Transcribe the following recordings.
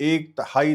1/3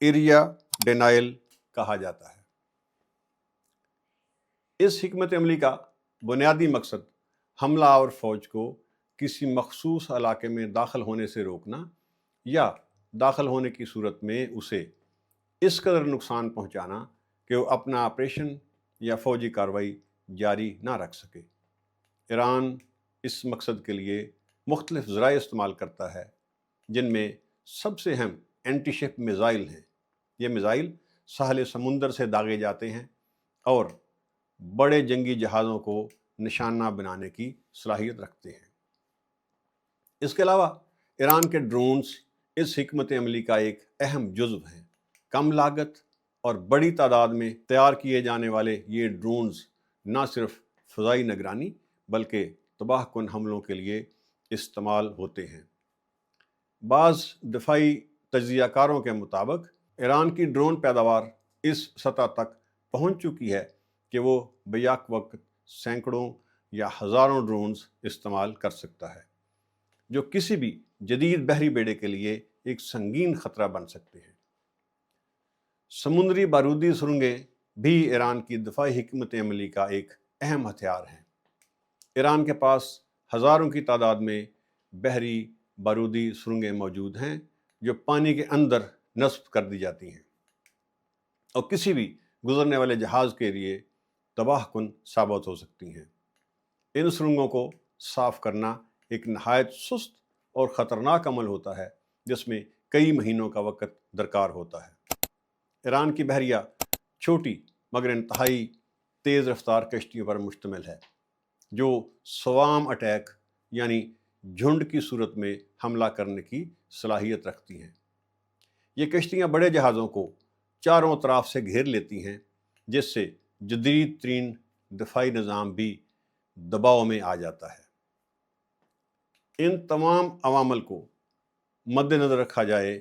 area denial کہا جاتا ہے۔ اس حکمت عملی کا بنیادی مقصد حملہ آور فوج کو کسی مخصوص علاقے میں داخل ہونے سے روکنا یا داخل ہونے کی صورت میں اسے اس قدر نقصان پہنچانا کہ وہ اپنا آپریشن یا فوجی کارروائی جاری نہ رکھ سکے۔ ایران اس مقصد کے لیے مختلف ذرائع استعمال کرتا ہے، جن میں سب سے اہم اینٹی شپ میزائل ہیں۔ یہ میزائل ساحل سمندر سے داغے جاتے ہیں اور بڑے جنگی جہازوں کو نشانہ بنانے کی صلاحیت رکھتے ہیں۔ اس کے علاوہ ایران کے ڈرونز اس حکمت عملی کا ایک اہم جزو ہیں۔ کم لاگت اور بڑی تعداد میں تیار کیے جانے والے یہ ڈرونز نہ صرف فضائی نگرانی بلکہ تباہ کن حملوں کے لیے استعمال ہوتے ہیں۔ بعض دفاعی تجزیہ کاروں کے مطابق ایران کی ڈرون پیداوار اس سطح تک پہنچ چکی ہے کہ وہ بیک وقت سینکڑوں یا ہزاروں ڈرونز استعمال کر سکتا ہے، جو کسی بھی جدید بحری بیڑے کے لیے ایک سنگین خطرہ بن سکتے ہیں۔ سمندری بارودی سرنگیں بھی ایران کی دفاعی حکمت عملی کا ایک اہم ہتھیار ہیں۔ ایران کے پاس ہزاروں کی تعداد میں بحری بارودی سرنگیں موجود ہیں جو پانی کے اندر نصب کر دی جاتی ہیں اور کسی بھی گزرنے والے جہاز کے لیے تباہ کن ثابت ہو سکتی ہیں۔ ان سرنگوں کو صاف کرنا ایک نہایت سست اور خطرناک عمل ہوتا ہے جس میں کئی مہینوں کا وقت درکار ہوتا ہے۔ ایران کی بحریہ چھوٹی مگر انتہائی تیز رفتار کشتیوں پر مشتمل ہے جو سوام اٹیک یعنی جھنڈ کی صورت میں حملہ کرنے کی صلاحیت رکھتی ہیں۔ یہ کشتیاں بڑے جہازوں کو چاروں طرف سے گھیر لیتی ہیں، جس سے جدید ترین دفاعی نظام بھی دباؤ میں آ جاتا ہے۔ ان تمام عوامل کو مد نظر رکھا جائے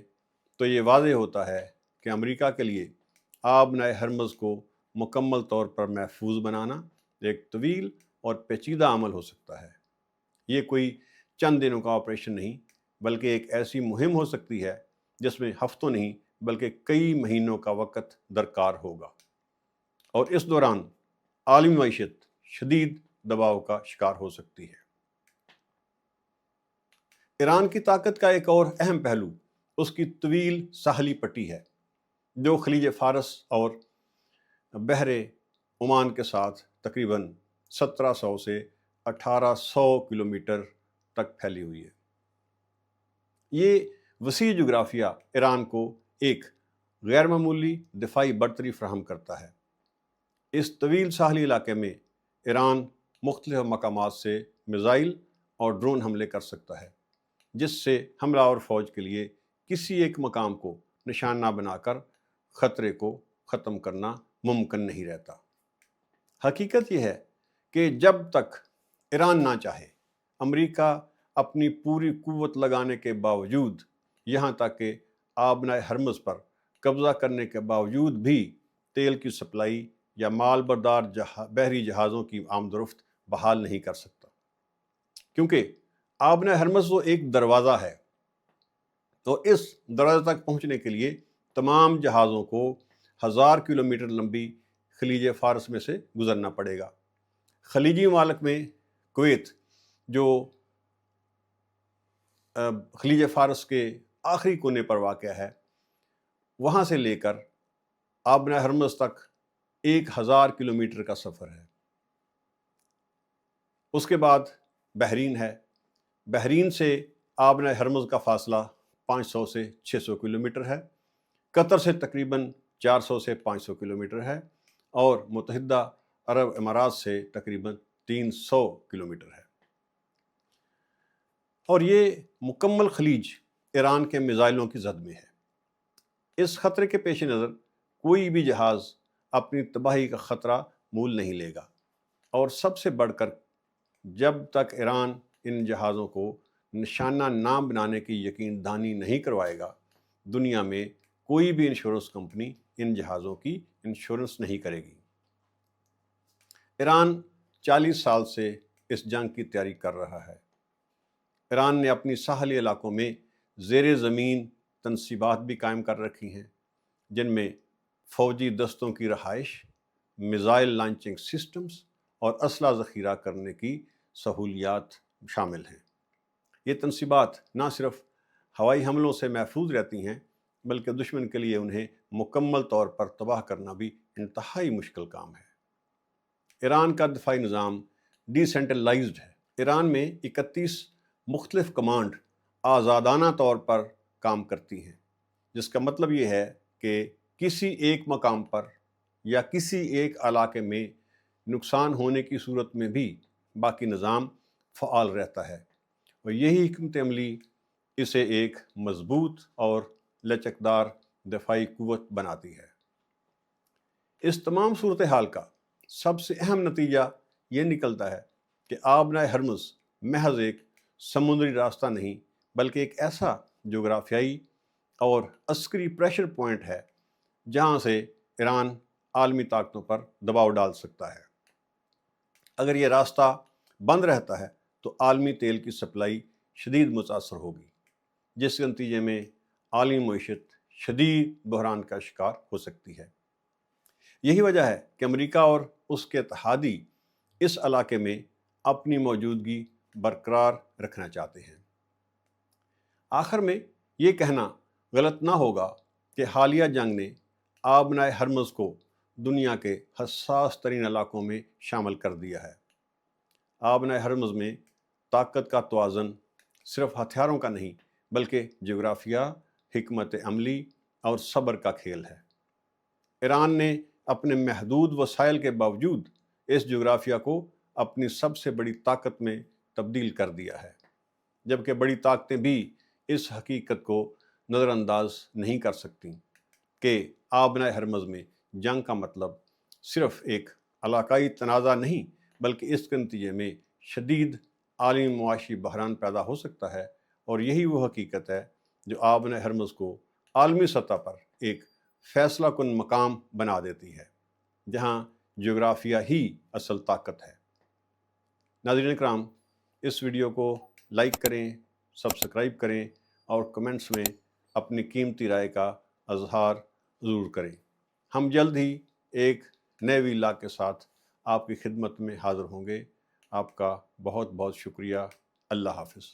تو یہ واضح ہوتا ہے کہ امریکہ کے لیے آبنائے ہرمز کو مکمل طور پر محفوظ بنانا ایک طویل اور پیچیدہ عمل ہو سکتا ہے۔ یہ کوئی چند دنوں کا آپریشن نہیں بلکہ ایک ایسی مہم ہو سکتی ہے جس میں ہفتوں نہیں بلکہ کئی مہینوں کا وقت درکار ہوگا، اور اس دوران عالمی معیشت شدید دباؤ کا شکار ہو سکتی ہے۔ ایران کی طاقت کا ایک اور اہم پہلو اس کی طویل ساحلی پٹی ہے، جو خلیج فارس اور بحر عمان کے ساتھ تقریباً 1700 سے 1800 کلومیٹر تک پھیلی ہوئی ہے۔ یہ وسیع جغرافیہ ایران کو ایک غیر معمولی دفاعی برتری فراہم کرتا ہے۔ اس طویل ساحلی علاقے میں ایران مختلف مقامات سے میزائل اور ڈرون حملے کر سکتا ہے، جس سے حملہ آور فوج کے لیے کسی ایک مقام کو نشانہ بنا کر خطرے کو ختم کرنا ممکن نہیں رہتا۔ حقیقت یہ ہے کہ جب تک ایران نہ چاہے، امریکہ اپنی پوری قوت لگانے کے باوجود، یہاں تک کہ آبنائے ہرمز پر قبضہ کرنے کے باوجود بھی تیل کی سپلائی یا مال بردار بحری جہازوں کی آمد و رفت بحال نہیں کر سکتا، کیونکہ آبنائے ہرمز وہ ایک دروازہ ہے، تو اس دروازے تک پہنچنے کے لیے تمام جہازوں کو 1000 کلومیٹر لمبی خلیج فارس میں سے گزرنا پڑے گا۔ خلیجی ممالک میں کویت، جو خلیج فارس کے آخری کونے پر واقع ہے، وہاں سے لے کر آبنائے ہرمز تک 1000 کلومیٹر کا سفر ہے۔ اس کے بعد بحرین ہے۔ بحرین سے آبنائے ہرمز کا فاصلہ 500 سے 600 کلومیٹر ہے۔ قطر سے تقریباً 400 سے 500 کلومیٹر ہے اور متحدہ عرب امارات سے تقریباً 300 کلومیٹر ہے۔ اور یہ مکمل خلیج ایران کے میزائلوں کی زد میں ہے۔ اس خطرے کے پیش نظر کوئی بھی جہاز اپنی تباہی کا خطرہ مول نہیں لے گا، اور سب سے بڑھ کر جب تک ایران ان جہازوں کو نشانہ نہ بنانے کی یقین دہانی نہیں کروائے گا، دنیا میں کوئی بھی انشورنس کمپنی ان جہازوں کی انشورنس نہیں کرے گی۔ ایران 40 سال سے اس جنگ کی تیاری کر رہا ہے۔ ایران نے اپنی ساحلی علاقوں میں زیر زمین تنصیبات بھی قائم کر رکھی ہیں، جن میں فوجی دستوں کی رہائش، میزائل لانچنگ سسٹمز اور اسلحہ ذخیرہ کرنے کی سہولیات شامل ہیں۔ یہ تنصیبات نہ صرف ہوائی حملوں سے محفوظ رہتی ہیں بلکہ دشمن کے لیے انہیں مکمل طور پر تباہ کرنا بھی انتہائی مشکل کام ہے۔ ایران کا دفاعی نظام ڈی سینٹرلائزڈ ہے۔ ایران میں 31 مختلف کمانڈ آزادانہ طور پر کام کرتی ہیں، جس کا مطلب یہ ہے کہ کسی ایک مقام پر یا کسی ایک علاقے میں نقصان ہونے کی صورت میں بھی باقی نظام فعال رہتا ہے، اور یہی حکمت عملی اسے ایک مضبوط اور لچکدار دفاعی قوت بناتی ہے۔ اس تمام صورتحال کا سب سے اہم نتیجہ یہ نکلتا ہے کہ آبنائے ہرمز محض ایک سمندری راستہ نہیں بلکہ ایک ایسا جغرافیائی اور عسکری پریشر پوائنٹ ہے جہاں سے ایران عالمی طاقتوں پر دباؤ ڈال سکتا ہے۔ اگر یہ راستہ بند رہتا ہے تو عالمی تیل کی سپلائی شدید متاثر ہوگی، جس کے نتیجے میں عالمی معیشت شدید بحران کا شکار ہو سکتی ہے۔ یہی وجہ ہے کہ امریکہ اور اس کے اتحادی اس علاقے میں اپنی موجودگی برقرار رکھنا چاہتے ہیں۔ آخر میں یہ کہنا غلط نہ ہوگا کہ حالیہ جنگ نے آبنائے ہرمز کو دنیا کے حساس ترین علاقوں میں شامل کر دیا ہے۔ آبنائے ہرمز میں طاقت کا توازن صرف ہتھیاروں کا نہیں بلکہ جغرافیہ، حکمت عملی اور صبر کا کھیل ہے۔ ایران نے اپنے محدود وسائل کے باوجود اس جغرافیہ کو اپنی سب سے بڑی طاقت میں تبدیل کر دیا ہے، جبکہ بڑی طاقتیں بھی اس حقیقت کو نظر انداز نہیں کر سکتی کہ آبنائے ہرمز میں جنگ کا مطلب صرف ایک علاقائی تنازع نہیں بلکہ اس کے نتیجے میں شدید عالمی معاشی بحران پیدا ہو سکتا ہے، اور یہی وہ حقیقت ہے جو آبنائے ہرمز کو عالمی سطح پر ایک فیصلہ کن مقام بنا دیتی ہے جہاں جغرافیہ ہی اصل طاقت ہے۔ ناظرین کرام، اس ویڈیو کو لائک کریں، سبسکرائب کریں اور کمنٹس میں اپنی قیمتی رائے کا اظہار ضرور کریں۔ ہم جلد ہی ایک نئے ویلاگ کے ساتھ آپ کی خدمت میں حاضر ہوں گے۔ آپ کا بہت بہت شکریہ۔ اللہ حافظ۔